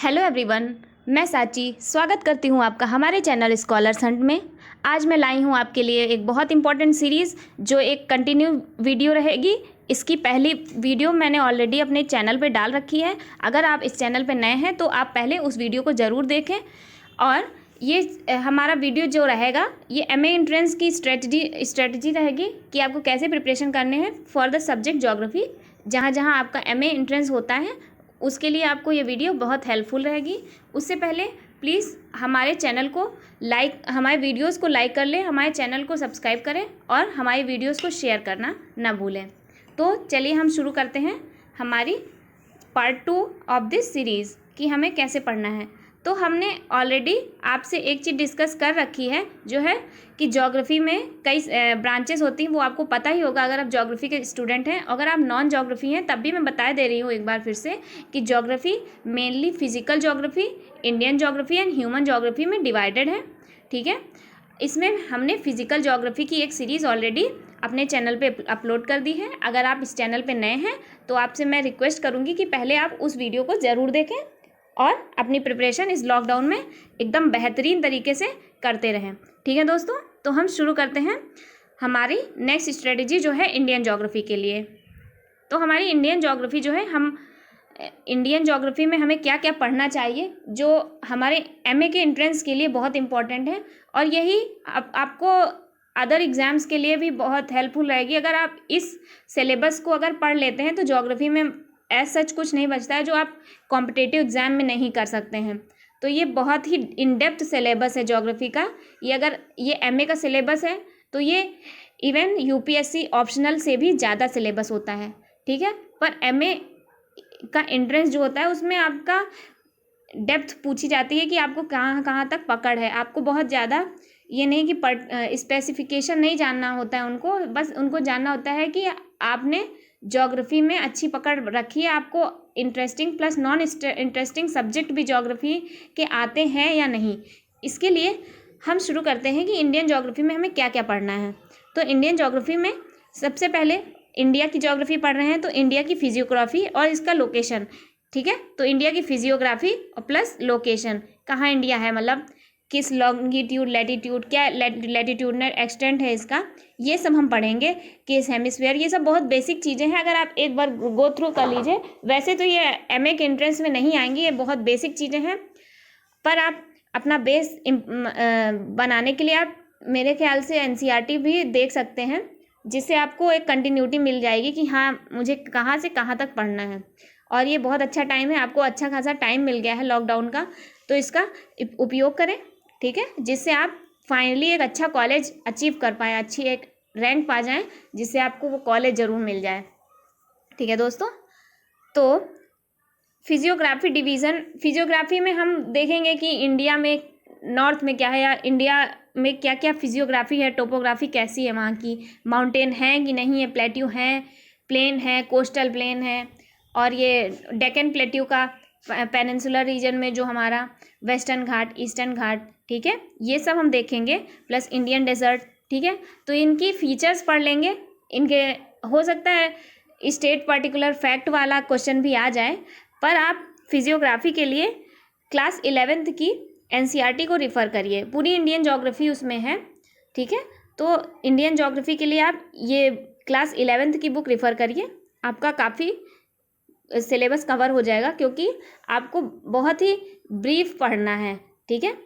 Hello everyone, मैं साची स्वागत करती हूँ आपका हमारे चैनल स्कॉलर्स हंट में। आज मैं लाई हूँ आपके लिए एक बहुत इंपॉर्टेंट सीरीज़ जो एक कंटिन्यू वीडियो रहेगी। इसकी पहली वीडियो मैंने ऑलरेडी अपने चैनल पे डाल रखी है। अगर आप इस चैनल पे नए हैं तो आप पहले उस वीडियो को ज़रूर देखें। और ये हमारा वीडियो जो रहेगा ये एमए एंट्रेंस की स्ट्रेटजी रहेगी कि आपको कैसे प्रिपरेशन करने हैं फॉर द सब्जेक्ट ज्योग्राफी। जहाँ जहाँ आपका एमए एंट्रेंस होता है उसके लिए आपको ये वीडियो बहुत हेल्पफुल रहेगी। उससे पहले प्लीज़ हमारे चैनल को हमारे वीडियोस को लाइक कर लें, हमारे चैनल को सब्सक्राइब करें और हमारी वीडियोस को शेयर करना ना भूलें। तो चलिए हम शुरू करते हैं हमारी पार्ट 2 ऑफ दिस सीरीज़ कि हमें कैसे पढ़ना है। तो हमने ऑलरेडी आपसे एक चीज़ डिस्कस कर रखी है जो है कि ज्योग्राफी में कई ब्रांचेस होती हैं, वो आपको पता ही होगा अगर आप ज्योग्राफी के स्टूडेंट हैं। अगर आप नॉन ज्योग्राफी हैं तब भी मैं बता दे रही हूँ एक बार फिर से कि geography mainly physical geography, Indian geography and human geography में डिवाइडेड है। ठीक है, इसमें हमने फिजिकल ज्योग्राफी की एक सीरीज़ ऑलरेडी अपने चैनल पे अपलोड कर दी है। अगर आप इस चैनल पे नए हैं तो आपसे मैं रिक्वेस्ट करूँगी कि पहले आप उस वीडियो को ज़रूर देखें और अपनी प्रिपरेशन इस लॉकडाउन में एकदम बेहतरीन तरीके से करते रहें। ठीक है दोस्तों, तो हम शुरू करते हैं हमारी नेक्स्ट स्ट्रेटजी जो है इंडियन ज्योग्राफी के लिए। तो हमारी इंडियन ज्योग्राफी जो है, हम इंडियन ज्योग्राफी में हमें क्या क्या पढ़ना चाहिए जो हमारे एमए के एंट्रेंस के लिए बहुत इंपॉर्टेंट है और यही आपको अदर एग्ज़ाम्स के लिए भी बहुत हेल्पफुल रहेगी। अगर आप इस सिलेबस को अगर पढ़ लेते हैं तो ज्योग्राफी में एज सच कुछ नहीं बचता है जो आप कॉम्पिटिटिव एग्ज़ाम में नहीं कर सकते हैं। तो ये बहुत ही इन डेप्थ सिलेबस है ज्योग्राफी का। ये अगर ये एमए का सिलेबस है तो ये इवन यूपीएससी ऑप्शनल से भी ज़्यादा सिलेबस होता है। ठीक है, पर एमए का एंट्रेंस जो होता है उसमें आपका डेप्थ पूछी जाती है कि आपको कहाँ कहाँ तक पकड़ है। आपको बहुत ज़्यादा ये नहीं कि स्पेसिफिकेशन नहीं जानना होता है उनको, बस उनको जानना होता है कि आपने ज्योग्राफी में अच्छी पकड़ रखी है, आपको interesting plus non interesting subject भी ज्योग्राफी के आते हैं या नहीं। इसके लिए हम शुरू करते हैं कि इंडियन ज्योग्राफी में हमें क्या क्या पढ़ना है। तो इंडियन ज्योग्राफी में सबसे पहले इंडिया की ज्योग्राफी पढ़ रहे हैं तो इंडिया की फिजियोग्राफी और इसका लोकेशन। ठीक है, तो इंडिया की फिजियोग्राफी और प्लस लोकेशन, कहाँ इंडिया है, मतलब किस लॉन्गिट्यूड लैटिट्यूड, क्या लैटिट्यूडनल एक्सटेंट है इसका, ये सब हम पढ़ेंगे। किस हेमिस्फीयर, ये सब बहुत बेसिक चीज़ें हैं। अगर आप एक बार गो थ्रू कर लीजिए, वैसे तो ये एमए के एंट्रेंस में नहीं आएंगी, ये बहुत बेसिक चीज़ें हैं, पर आप अपना बेस बनाने के लिए आप मेरे ख्याल से एनसीईआरटी भी देख सकते हैं, जिससे आपको एक कंटिन्यूटी मिल जाएगी कि हाँ मुझे कहाँ से कहाँ तक पढ़ना है। और ये बहुत अच्छा टाइम है, आपको अच्छा खासा टाइम मिल गया है लॉकडाउन का, तो इसका उपयोग करें। ठीक है, जिससे आप फाइनली एक अच्छा कॉलेज अचीव कर पाएँ, अच्छी एक रैंक पा जाएं, जिससे आपको वो कॉलेज ज़रूर मिल जाए। ठीक है दोस्तों, तो फिजियोग्राफी डिवीज़न, फिजियोग्राफी में हम देखेंगे कि इंडिया में नॉर्थ में क्या है या इंडिया में क्या क्या फिजियोग्राफी है, टोपोग्राफी कैसी है वहाँ की, माउंटेन है कि नहीं है, प्लेट्यू हैं, प्लेन है, कोस्टल प्लेन है, और ये डेक्कन प्लेट्यू का पेनिनसुलर रीजन में जो हमारा वेस्टर्न घाट, ईस्टर्न घाट। ठीक है, ये सब हम देखेंगे, प्लस इंडियन डेजर्ट। ठीक है, तो इनकी फीचर्स पढ़ लेंगे। इनके हो सकता है स्टेट पर्टिकुलर फैक्ट वाला क्वेश्चन भी आ जाए, पर आप फिजियोग्राफी के लिए क्लास 11th की एनसीईआरटी को रिफ़र करिए, पूरी इंडियन ज्योग्राफी उसमें है। ठीक है, तो इंडियन ज्योग्राफी के लिए आप ये क्लास 11th की बुक रिफ़र करिए, आपका काफ़ी सिलेबस कवर हो जाएगा, क्योंकि आपको बहुत ही ब्रीफ पढ़ना है। ठीक है,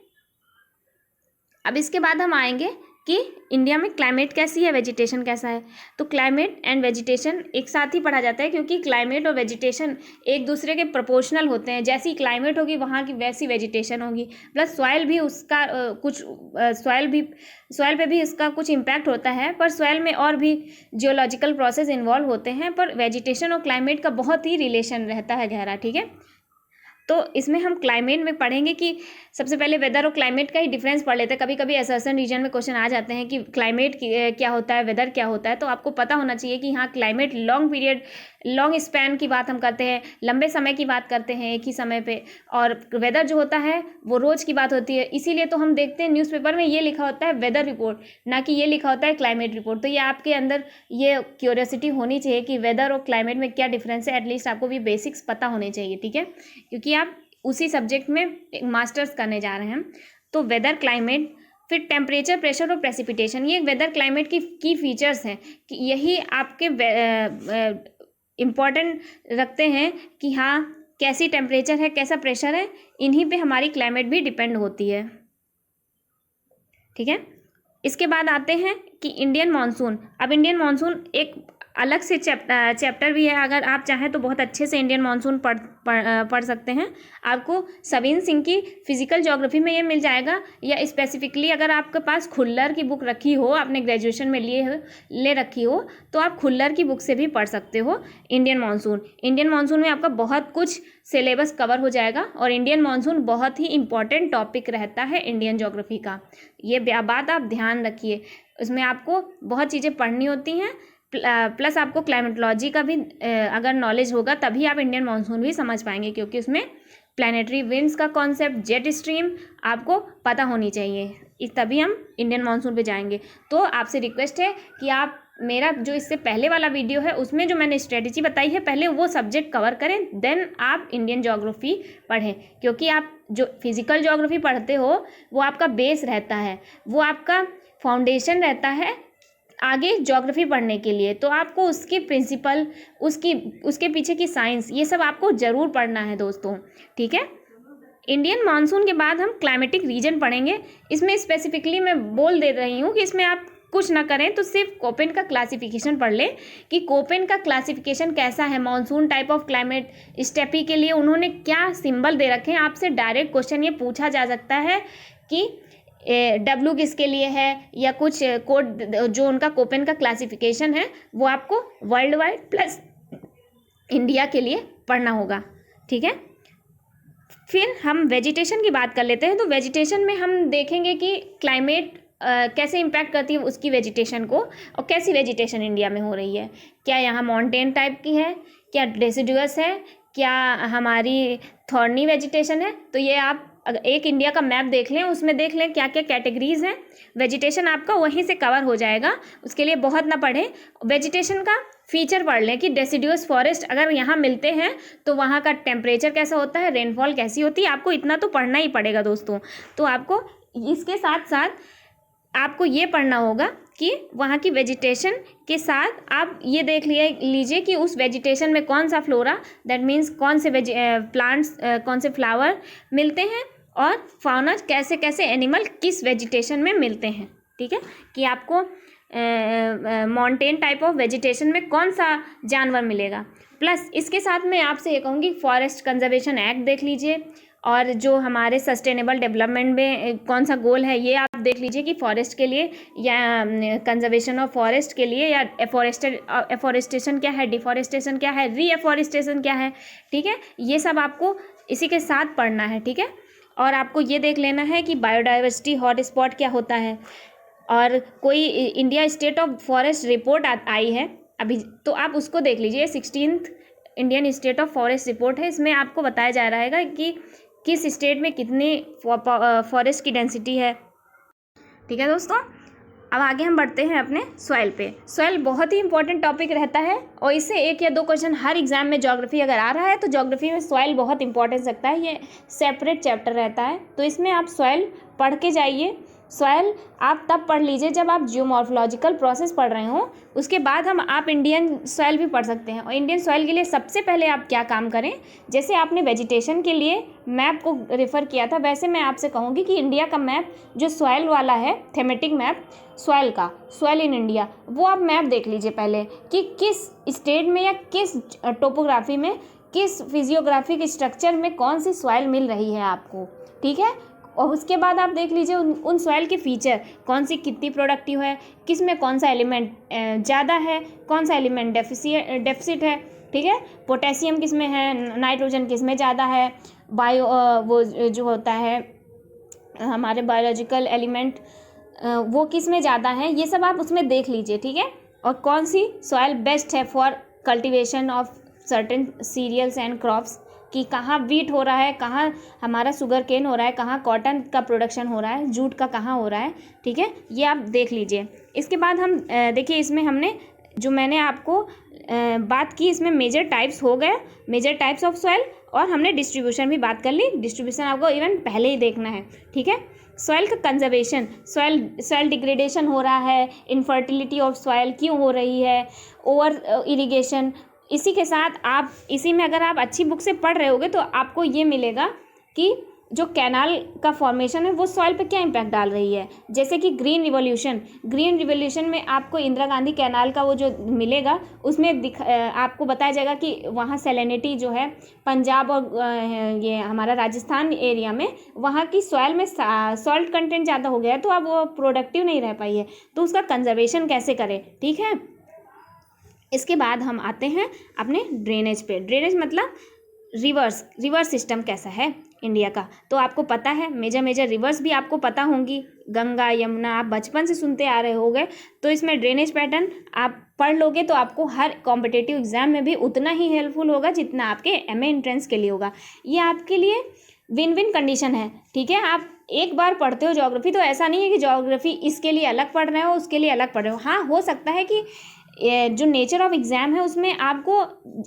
अब इसके बाद हम आएंगे कि इंडिया में क्लाइमेट कैसी है, वेजिटेशन कैसा है। तो क्लाइमेट एंड वेजिटेशन एक साथ ही पढ़ा जाता है, क्योंकि क्लाइमेट और वेजिटेशन एक दूसरे के प्रोपोर्शनल होते हैं। जैसी क्लाइमेट होगी वहाँ की वैसी वेजिटेशन होगी, प्लस सॉइल भी उसका सॉइल पे भी इसका कुछ इम्पैक्ट होता है, पर सॉइल में और भी जियोलॉजिकल प्रोसेस इन्वॉल्व होते हैं, पर वेजिटेशन और क्लाइमेट का बहुत ही रिलेशन रहता है गहरा। ठीक है, तो इसमें हम क्लाइमेट में पढ़ेंगे कि सबसे पहले वेदर और क्लाइमेट का ही डिफरेंस पढ़ लेते हैं। कभी कभी असर्सन रीजन में क्वेश्चन आ जाते हैं कि क्लाइमेट क्या होता है, वेदर क्या होता है, तो आपको पता होना चाहिए कि हाँ climate long period, long span की बात हम करते हैं, लंबे समय की बात करते हैं एक ही समय पे, और वेदर जो होता है वो रोज़ की बात होती है। इसीलिए तो हम देखते हैं न्यूज़पेपर में ये लिखा होता है वेदर रिपोर्ट, ना कि ये लिखा होता है क्लाइमेट रिपोर्ट। तो ये आपके अंदर ये क्यूरियोसिटी होनी चाहिए कि वेदर और क्लाइमेट में क्या डिफरेंस है, एटलीस्ट आपको भी बेसिक्स पता होने चाहिए। ठीक है, क्योंकि आप उसी सब्जेक्ट में मास्टर्स करने जा रहे हैं। तो वेदर, क्लाइमेट, फिर टेम्परेचर, प्रेशर और प्रेसिपिटेशन, ये वेदर क्लाइमेट की फीचर्स हैं कि यही आपके इम्पॉर्टेंट रखते हैं कि हाँ कैसी टेम्परेचर है, कैसा प्रेशर है, इन्हीं पे हमारी क्लाइमेट भी डिपेंड होती है। ठीक है, इसके बाद आते हैं कि इंडियन मानसून। अब इंडियन मानसून एक अलग से चैप्टर भी है, अगर आप चाहें तो बहुत अच्छे से इंडियन मानसून पढ़ सकते हैं। आपको सवीन सिंह की फिजिकल ज्योग्राफी में ये मिल जाएगा, या स्पेसिफिकली अगर आपके पास खुल्लर की बुक रखी हो, आपने ग्रेजुएशन में ले रखी हो, तो आप खुल्लर की बुक से भी पढ़ सकते हो इंडियन मानसून। इंडियन मानसून में आपका बहुत कुछ सिलेबस कवर हो जाएगा, और इंडियन मानसून बहुत ही इंपॉर्टेंट टॉपिक रहता है इंडियन ज्योग्राफी का। ये बात आप ध्यान रखिए, उसमें आपको बहुत चीज़ें पढ़नी होती हैं, प्लस आपको क्लाइमेटोलॉजी का भी अगर नॉलेज होगा तभी आप इंडियन मानसून भी समझ पाएंगे, क्योंकि उसमें प्लानिटरी विंड्स का कॉन्सेप्ट, जेट स्ट्रीम आपको पता होनी चाहिए, तभी हम इंडियन मानसून पे जाएंगे। तो आपसे रिक्वेस्ट है कि आप मेरा जो इससे पहले वाला वीडियो है उसमें जो मैंने स्ट्रेटेजी बताई है, पहले वो सब्जेक्ट कवर करें, देन आप इंडियन ज्योग्राफी पढ़ें, क्योंकि आप जो फिजिकल ज्योग्राफी पढ़ते हो वो आपका बेस रहता है, वो आपका फाउंडेशन रहता है आगे ज्योग्राफी पढ़ने के लिए। तो आपको उसके प्रिंसिपल, उसके पीछे की साइंस, ये सब आपको ज़रूर पढ़ना है दोस्तों। ठीक है, इंडियन मानसून के बाद हम क्लाइमेटिक रीजन पढ़ेंगे। इसमें स्पेसिफिकली मैं बोल दे रही हूँ कि इसमें आप कुछ ना करें तो सिर्फ कोपेन का क्लासिफिकेशन पढ़ लें कि कोपेन का क्लासिफिकेशन कैसा है। Monsoon type of climate steppe के लिए उन्होंने क्या सिंबल दे रखे हैं। आपसे डायरेक्ट क्वेश्चन ये पूछा जा सकता है कि डब्ल्यू किसके लिए है, या कुछ कोड जो उनका कोपेन का क्लासिफिकेशन है वो आपको वर्ल्ड वाइड प्लस इंडिया के लिए पढ़ना होगा। ठीक है, फिर हम वेजिटेशन की बात कर लेते हैं। तो वेजिटेशन में हम देखेंगे कि क्लाइमेट कैसे इम्पैक्ट करती है उसकी वेजिटेशन को, और कैसी वेजिटेशन इंडिया में हो रही है। क्या यहाँ माउंटेन टाइप की है, क्या डेसिडुअस है, क्या हमारी थॉर्नी वेजिटेशन है। तो ये आप अगर एक इंडिया का मैप देख लें, उसमें देख लें क्या क्या कैटेगरीज हैं, वेजिटेशन आपका वहीं से कवर हो जाएगा। उसके लिए बहुत ना पढ़ें, वेजिटेशन का फीचर पढ़ लें कि डेसिडुअस फॉरेस्ट अगर यहाँ मिलते हैं तो वहाँ का टेम्परेचर कैसा होता है, रेनफॉल कैसी होती है। आपको इतना तो पढ़ना ही पड़ेगा दोस्तों। तो आपको इसके साथ साथ आपको ये पढ़ना होगा कि वहाँ की वेजिटेशन के साथ आप ये देख लीजिए कि उस वेजिटेशन में कौन सा फ्लोरा, दैट मीन्स कौन से प्लांट्स, कौन से फ्लावर मिलते हैं, और फाउना कैसे कैसे एनिमल किस वेजिटेशन में मिलते हैं। ठीक है, कि आपको माउंटेन टाइप ऑफ वेजिटेशन में कौन सा जानवर मिलेगा। प्लस इसके साथ मैं आपसे ये कहूँगी फॉरेस्ट कंजर्वेशन एक्ट देख लीजिए, और जो हमारे सस्टेनेबल डेवलपमेंट में कौन सा गोल है ये आप देख लीजिए कि फॉरेस्ट के लिए या कंजर्वेशन ऑफ फॉरेस्ट के लिए, या एफॉरेस्टेशन क्या है, डिफॉरेस्टेशन क्या है, रीएफॉरेस्टेशन क्या है। ठीक है, ये सब आपको इसी के साथ पढ़ना है। ठीक है, और आपको ये देख लेना है कि बायोडाइवर्सिटी हॉटस्पॉट क्या होता है, और कोई India state of forest report आई है अभी, तो आप उसको देख लीजिए। 16th Indian state of forest report है, इसमें आपको बताया जा रहा है कि किस स्टेट में कितनी फॉरेस्ट की डेंसिटी है। ठीक है दोस्तों, अब आगे हम बढ़ते हैं अपने सॉइल पे। सॉइल बहुत ही इंपॉर्टेंट टॉपिक रहता है, और इससे 1 या 2 क्वेश्चन हर एग्जाम में ज्योग्राफी अगर आ रहा है तो ज्योग्राफी में सॉइल बहुत इंपॉर्टेंस रखता है। ये सेपरेट चैप्टर रहता है, तो इसमें आप सॉइल पढ़ के जाइए। सॉइल आप तब पढ़ लीजिए जब आप जियोमॉर्फोलॉजिकल प्रोसेस पढ़ रहे हो, उसके बाद आप इंडियन सॉइल भी पढ़ सकते हैं। और इंडियन सॉइल के लिए सबसे पहले आप क्या काम करें, जैसे आपने वेजिटेशन के लिए मैप को रेफ़र किया था, वैसे मैं आपसे कहूँगी कि इंडिया का मैप जो सॉइल वाला है, थेमेटिक मैप सॉइल का, सॉइल इन इंडिया, वो आप मैप देख लीजिए पहले कि किस स्टेट में या किस टोपोग्राफी में, किस फिजियोग्राफिक स्ट्रक्चर में कौन सी सॉइल मिल रही है आपको। ठीक है, और उसके बाद आप देख लीजिए उन सॉइल के फीचर, कौन सी कितनी प्रोडक्टिव है, किस में कौन सा एलिमेंट ज़्यादा है, कौन सा एलिमेंट डेफिसिट है। ठीक है, पोटेशियम किस में है, नाइट्रोजन किस में ज़्यादा है, वो जो होता है हमारे बायोलॉजिकल एलिमेंट वो किस में ज़्यादा है, ये सब आप उसमें देख लीजिए। ठीक है, और कौन सी सॉइल बेस्ट है for cultivation of certain cereals and crops, कि कहाँ वीट हो रहा है, कहाँ हमारा शुगर केन हो रहा है, कहाँ कॉटन का प्रोडक्शन हो रहा है, जूट का कहाँ हो रहा है। ठीक है, ये आप देख लीजिए। इसके बाद हम देखिए इसमें हमने जो मैंने आपको बात की, इसमें मेजर टाइप्स हो गए, मेजर टाइप्स ऑफ सॉइल, और हमने डिस्ट्रीब्यूशन भी बात कर ली। डिस्ट्रीब्यूशन आपको इवन पहले ही देखना है, ठीक है। सॉइल का कंजर्वेशन, सॉइल डिग्रेडेशन हो रहा है, इनफर्टिलिटी ऑफ सॉइल क्यों हो रही है, ओवर इरिगेशन। इसी के साथ आप इसी में अगर आप अच्छी बुक से पढ़ रहे होगे तो आपको ये मिलेगा कि जो कैनाल का फॉर्मेशन है वो सॉइल पे क्या इम्पैक्ट डाल रही है। जैसे कि ग्रीन रिवोल्यूशन में आपको इंदिरा गांधी कैनाल का वो जो मिलेगा, उसमें आपको बताया जाएगा कि वहाँ सैलिनिटी जो है पंजाब और ये हमारा राजस्थान एरिया में, वहाँ की सॉइल में सॉल्ट कंटेंट ज़्यादा हो गया है, तो अब वो प्रोडक्टिव नहीं रह पाई है, तो उसका कंजर्वेशन कैसे करें, ठीक है। इसके बाद हम आते हैं अपने ड्रेनेज पे। ड्रेनेज मतलब रिवर्स सिस्टम कैसा है इंडिया का, तो आपको पता है मेजर रिवर्स भी आपको पता होंगी, गंगा यमुना, आप बचपन से सुनते आ रहे होंगे। तो इसमें ड्रेनेज पैटर्न आप पढ़ लोगे तो आपको हर कॉम्पिटिटिव एग्जाम में भी उतना ही हेल्पफुल होगा जितना आपके एमए एंट्रेंस के लिए होगा। ये आपके लिए विन विन कंडीशन है, ठीक है। आप एक बार पढ़ते हो ज्योग्राफी, तो ऐसा नहीं है कि ज्योग्राफी इसके लिए अलग पढ़ रहे हो, उसके लिए अलग पढ़ रहे हो। हाँ, हो सकता है कि जो नेचर ऑफ एग्ज़ाम है उसमें आपको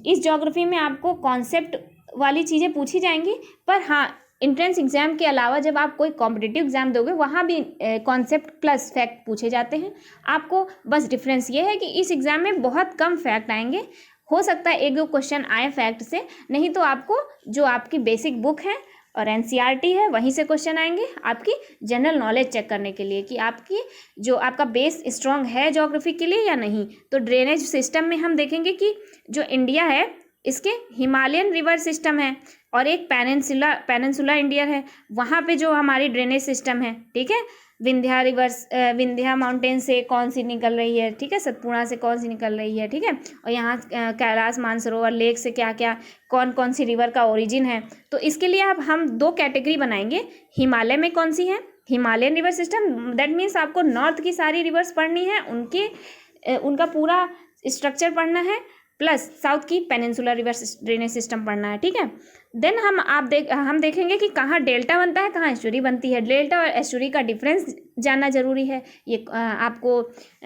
इस ज्योग्राफी में आपको कॉन्सेप्ट वाली चीज़ें पूछी जाएंगी, पर हाँ, एंट्रेंस एग्जाम के अलावा जब आप कोई कॉम्पिटिटिव एग्जाम दोगे वहाँ भी कॉन्सेप्ट प्लस फैक्ट पूछे जाते हैं। आपको बस डिफरेंस ये है कि इस एग्ज़ाम में बहुत कम फैक्ट आएंगे, हो सकता है एक दो क्वेश्चन आए फैक्ट से, नहीं तो आपको जो आपकी बेसिक बुक है और एनसीईआरटी है वहीं से क्वेश्चन आएंगे आपकी जनरल नॉलेज चेक करने के लिए कि आपकी जो आपका बेस स्ट्रांग है ज्योग्राफी के लिए या नहीं। तो ड्रेनेज सिस्टम में हम देखेंगे कि जो इंडिया है इसके हिमालयन रिवर सिस्टम है और एक पेनिनसुला इंडिया है, वहाँ पे जो हमारी ड्रेनेज सिस्टम है, ठीक है। विंध्या माउंटेन से कौन सी निकल रही है, ठीक है, सतपुड़ा से कौन सी निकल रही है, ठीक है, और यहाँ कैलाश मानसरोवर लेक से क्या क्या कौन कौन सी रिवर का ओरिजिन है। तो इसके लिए अब हम दो कैटेगरी बनाएंगे। हिमालय में कौन सी है, Himalayan river system, that means आपको नॉर्थ की सारी रिवर्स पढ़नी है, उनका पूरा स्ट्रक्चर पढ़ना है, प्लस साउथ की पेनिनसुलर रिवर ड्रेनेज सिस्टम पढ़ना है, ठीक है। देन हम देखेंगे कि कहाँ डेल्टा बनता है, कहाँ एस्चुरी बनती है। डेल्टा और एस्चुरी का डिफरेंस जानना जरूरी है। ये आपको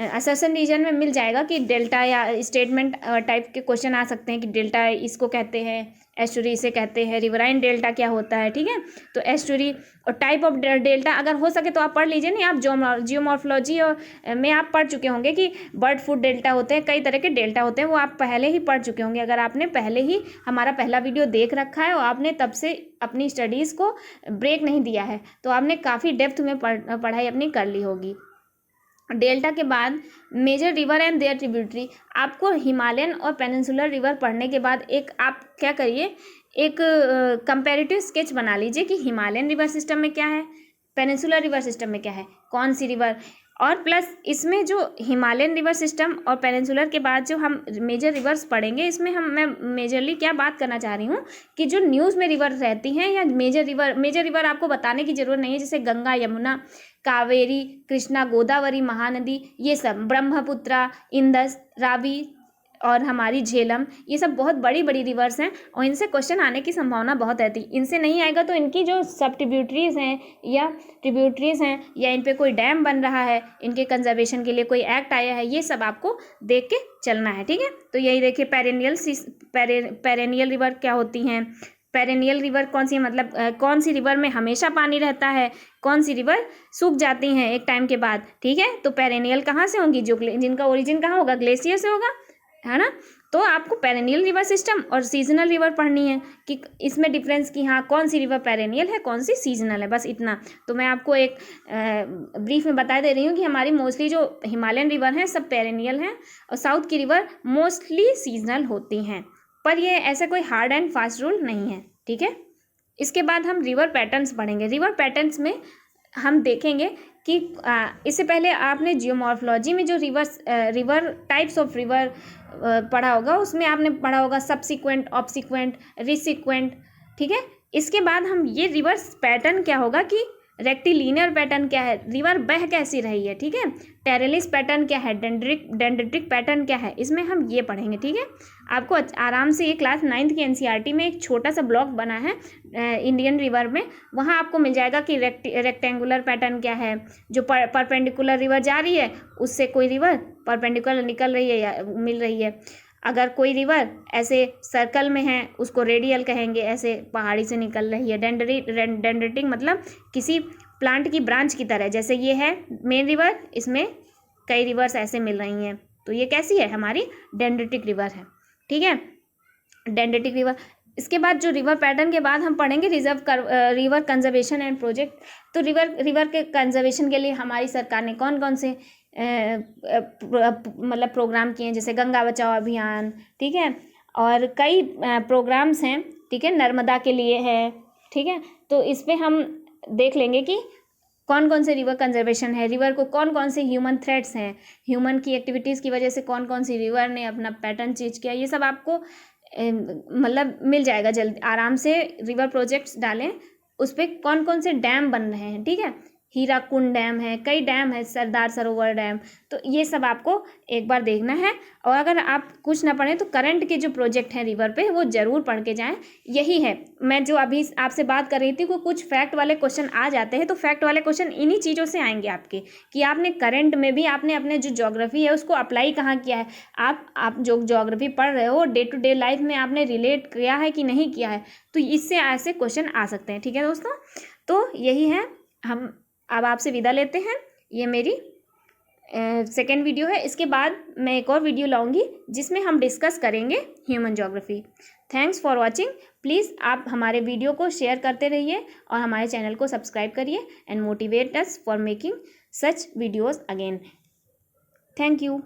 असर्शन रीजन में मिल जाएगा कि डेल्टा या स्टेटमेंट टाइप के क्वेश्चन आ सकते हैं कि डेल्टा इसको कहते हैं, एस्चुरी इसे कहते हैं, रिवराइन डेल्टा क्या होता है, ठीक है। तो एस्चुरी और टाइप ऑफ डेल्टा अगर हो सके तो आप पढ़ लीजिए। नहीं, आप जियोमॉर्फोलॉजी और में आप पढ़ चुके होंगे कि बर्ड फूड डेल्टा होते हैं, कई तरह के डेल्टा होते हैं, वो आप पहले ही पढ़ चुके होंगे। अगर आपने पहले ही हमारा पहला वीडियो देख रखा है और आपने तब से अपनी स्टडीज़ को ब्रेक नहीं दिया है तो आपने काफ़ी डेप्थ में पढ़ाई अपनी कर ली होगी। डेल्टा के बाद major river and their tributary. आपको हिमालयन और पेनिनसुलर रिवर पढ़ने के बाद एक आप क्या करिए, एक कंपैरेटिव स्केच बना लीजिए कि हिमालयन रिवर सिस्टम में क्या है, पेनिनसुलर रिवर सिस्टम में क्या है, कौन सी रिवर, और प्लस इसमें जो हिमालयन रिवर सिस्टम और पेनिनसुलर के बाद जो हम मेजर रिवर्स पढ़ेंगे, इसमें मैं मेजरली क्या बात करना चाह रही हूँ कि जो न्यूज़ में रिवर रहती हैं या मेजर रिवर आपको बताने की ज़रूरत नहीं है, जैसे गंगा, यमुना, कावेरी, कृष्णा, गोदावरी, महानदी, ये सब, ब्रह्मपुत्रा, इंदस, रावी और हमारी झेलम, ये सब बहुत बड़ी बड़ी रिवर्स हैं और इनसे क्वेश्चन आने की संभावना बहुत रहती है। इनसे नहीं आएगा तो इनकी जो सब ट्रिब्यूटरीज हैं या इन पे कोई डैम बन रहा है, इनके कंजर्वेशन के लिए कोई एक्ट आया है, ये सब आपको देख के चलना है, ठीक है। तो यही देखिए, पेरेनियल रिवर क्या होती हैं, पेरेनियल रिवर कौन सी है, मतलब कौन सी रिवर में हमेशा पानी रहता है, कौन सी रिवर सूख जाती हैं एक टाइम के बाद, ठीक है। तो पेरेनियल कहाँ से होंगी, जो जिनका ओरिजिन कहाँ होगा, ग्लेशियर से होगा, है ना। तो आपको पेरेनियल रिवर सिस्टम और सीजनल रिवर पढ़नी है कि इसमें डिफरेंस कि हाँ कौन सी रिवर पेरेनियल है, कौन सी सीजनल है, बस इतना। तो मैं आपको एक ब्रीफ में बता दे रही हूँ कि हमारी मोस्टली जो हिमालयन रिवर हैं सब पेरेनियल हैं और साउथ की रिवर मोस्टली सीजनल होती हैं, पर ये ऐसा कोई हार्ड एंड फास्ट रूल नहीं है, ठीक है। इसके बाद हम रिवर पैटर्न्स पढ़ेंगे। रिवर पैटर्न्स में हम देखेंगे कि इससे पहले आपने जियोमॉर्फोलॉजी में जो रिवर टाइप्स ऑफ रिवर पढ़ा होगा, उसमें आपने पढ़ा होगा सबसिक्वेंट, ऑब्सिक्वेंट, रिसिक्वेंट, ठीक है। इसके बाद हम ये रिवर्स पैटर्न क्या होगा कि रेक्टिलिनियर पैटर्न क्या है, रिवर बह कैसी रही है, ठीक है। टेरेलिस पैटर्न क्या है, डेंड्रिटिक पैटर्न क्या है, इसमें हम ये पढ़ेंगे, ठीक है। आपको आराम से ये क्लास 9th की एनसीईआरटी में एक छोटा सा ब्लॉक बना है इंडियन रिवर में, वहाँ आपको मिल जाएगा कि रेक्टेंगुलर पैटर्न क्या है, जो परपेंडिकुलर रिवर जा रही है उससे कोई रिवर परपेंडिकुलर निकल रही है या मिल रही है। अगर कोई रिवर ऐसे सर्कल में है उसको रेडियल कहेंगे, ऐसे पहाड़ी से निकल रही है। डेंड्रेटिक मतलब किसी प्लांट की ब्रांच की तरह, जैसे ये है मेन रिवर, इसमें कई रिवर्स ऐसे मिल रही हैं, तो ये कैसी है, हमारी डेंड्रेटिक रिवर है। ठीक है, डेंड्रेटिक रिवर। इसके बाद जो रिवर पैटर्न के बाद हम पढ़ेंगे रिवर कंजर्वेशन एंड प्रोजेक्ट। तो रिवर के कंजर्वेशन के लिए हमारी सरकार ने कौन कौन से मतलब प्रोग्राम किए हैं, जैसे गंगा बचाओ अभियान, ठीक है, और कई प्रोग्राम्स हैं, ठीक है, नर्मदा के लिए है, ठीक है। तो इस पर हम देख लेंगे कि कौन कौन से रिवर कंजर्वेशन है, रिवर को कौन कौन से ह्यूमन थ्रेट्स हैं, ह्यूमन की एक्टिविटीज़ की वजह से कौन कौन सी रिवर ने अपना पैटर्न चेंज किया, ये सब आपको मतलब मिल जाएगा जल्दी। आराम से रिवर प्रोजेक्ट्स डालें, उस पर कौन कौन से डैम बन रहे हैं, ठीक है, हीराकुंड डैम है, कई डैम है, सरदार सरोवर डैम, तो ये सब आपको एक बार देखना है। और अगर आप कुछ ना पढ़ें तो करंट के जो प्रोजेक्ट हैं रिवर पे वो ज़रूर पढ़ के जाएं। यही है, मैं जो अभी आपसे बात कर रही थी वो कुछ फैक्ट वाले क्वेश्चन आ जाते हैं, तो फैक्ट वाले क्वेश्चन इन्हीं चीज़ों से आएंगे आपके, कि आपने करंट में भी आपने अपने जो ज्योग्राफी है उसको अप्लाई कहाँ किया है, आप जो ज्योग्राफी पढ़ रहे हो डे टू डे लाइफ में आपने रिलेट किया है कि नहीं किया है, तो इससे ऐसे क्वेश्चन आ सकते हैं। ठीक है दोस्तों, तो यही है, हम अब आपसे विदा लेते हैं। ये मेरी सेकेंड वीडियो है, इसके बाद मैं एक और वीडियो लाऊंगी जिसमें हम डिस्कस करेंगे human geography. Thanks for watching. Please आप हमारे वीडियो को शेयर करते रहिए और हमारे चैनल को सब्सक्राइब करिए and motivate us for making such videos again. Thank you.